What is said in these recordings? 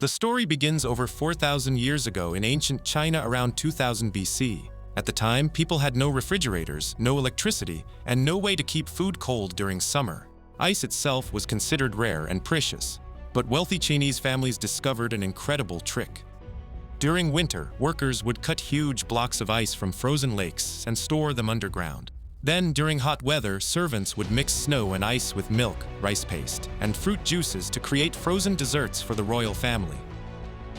The story begins over 4,000 years ago in ancient China around 2000 BC. At the time, people had no refrigerators, no electricity, and no way to keep food cold during summer. Ice itself was considered rare and precious, but wealthy Chinese families discovered an incredible trick. During winter, workers would cut huge blocks of ice from frozen lakes and store them underground. Then, during hot weather, servants would mix snow and ice with milk, rice paste, and fruit juices to create frozen desserts for the royal family.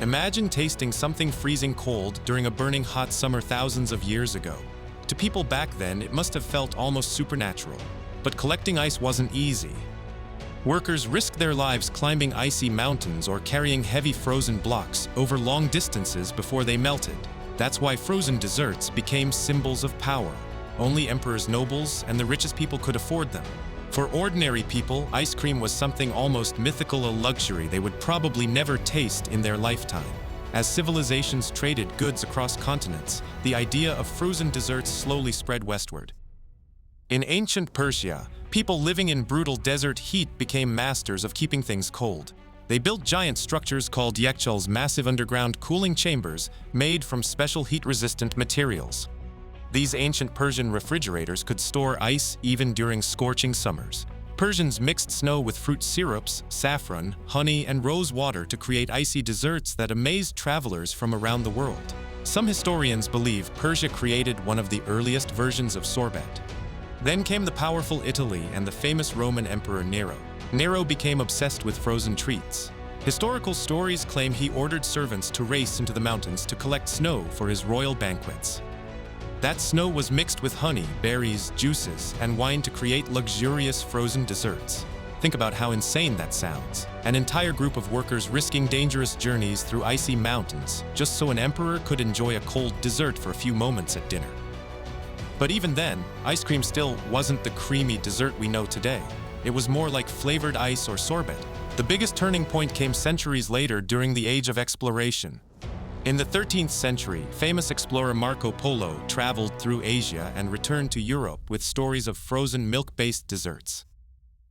Imagine tasting something freezing cold during a burning hot summer thousands of years ago. To people back then, it must have felt almost supernatural. But collecting ice wasn't easy. Workers risked their lives climbing icy mountains or carrying heavy frozen blocks over long distances before they melted. That's why frozen desserts became symbols of power. Only emperors, nobles, and the richest people could afford them. For ordinary people, ice cream was something almost mythical, a luxury they would probably never taste in their lifetime. As civilizations traded goods across continents, the idea of frozen desserts slowly spread westward. In ancient Persia, people living in brutal desert heat became masters of keeping things cold. They built giant structures called yakchuls, massive underground cooling chambers made from special heat-resistant materials. These ancient Persian refrigerators could store ice even during scorching summers. Persians mixed snow with fruit syrups, saffron, honey, and rose water to create icy desserts that amazed travelers from around the world. Some historians believe Persia created one of the earliest versions of sorbet. Then came the powerful Italy and the famous Roman Emperor Nero. Nero became obsessed with frozen treats. Historical stories claim he ordered servants to race into the mountains to collect snow for his royal banquets. That snow was mixed with honey, berries, juices, and wine to create luxurious frozen desserts. Think about how insane that sounds. An entire group of workers risking dangerous journeys through icy mountains just so an emperor could enjoy a cold dessert for a few moments at dinner. But even then, ice cream still wasn't the creamy dessert we know today. It was more like flavored ice or sorbet. The biggest turning point came centuries later during the Age of Exploration. In the 13th century, famous explorer Marco Polo traveled through Asia and returned to Europe with stories of frozen milk-based desserts.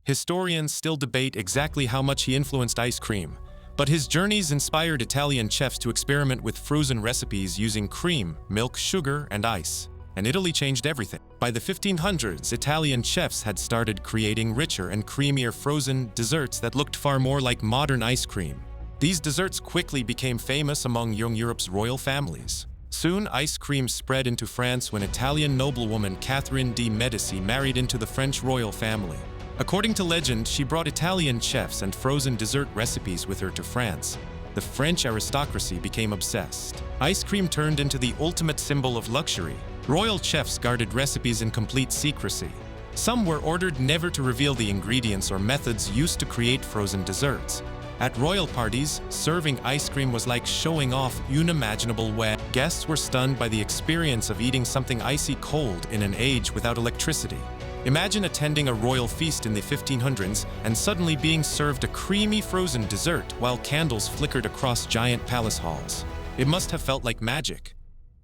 Historians still debate exactly how much he influenced ice cream, but his journeys inspired Italian chefs to experiment with frozen recipes using cream, milk, sugar, and ice. And Italy changed everything. By the 1500s, Italian chefs had started creating richer and creamier frozen desserts that looked far more like modern ice cream. These desserts quickly became famous among young Europe's royal families. Soon, ice cream spread into France when Italian noblewoman Catherine de' Medici married into the French royal family. According to legend, she brought Italian chefs and frozen dessert recipes with her to France. The French aristocracy became obsessed. Ice cream turned into the ultimate symbol of luxury. Royal chefs guarded recipes in complete secrecy. Some were ordered never to reveal the ingredients or methods used to create frozen desserts. At royal parties, serving ice cream was like showing off unimaginable way. Guests were stunned by the experience of eating something icy cold in an age without electricity. Imagine attending a royal feast in the 1500s and suddenly being served a creamy frozen dessert while candles flickered across giant palace halls. It must have felt like magic.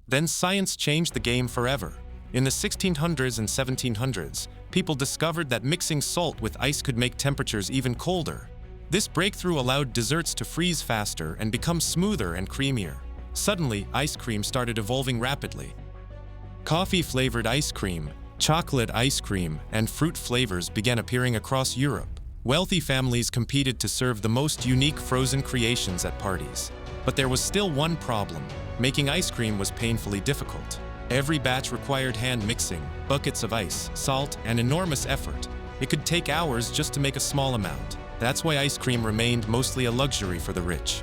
Then science changed the game forever. In the 1600s and 1700s, people discovered that mixing salt with ice could make temperatures even colder. This breakthrough allowed desserts to freeze faster and become smoother and creamier. Suddenly, ice cream started evolving rapidly. Coffee-flavored ice cream, chocolate ice cream, and fruit flavors began appearing across Europe. Wealthy families competed to serve the most unique frozen creations at parties. But there was still one problem. Making ice cream was painfully difficult. Every batch required hand mixing, buckets of ice, salt, and enormous effort. It could take hours just to make a small amount. That's why ice cream remained mostly a luxury for the rich.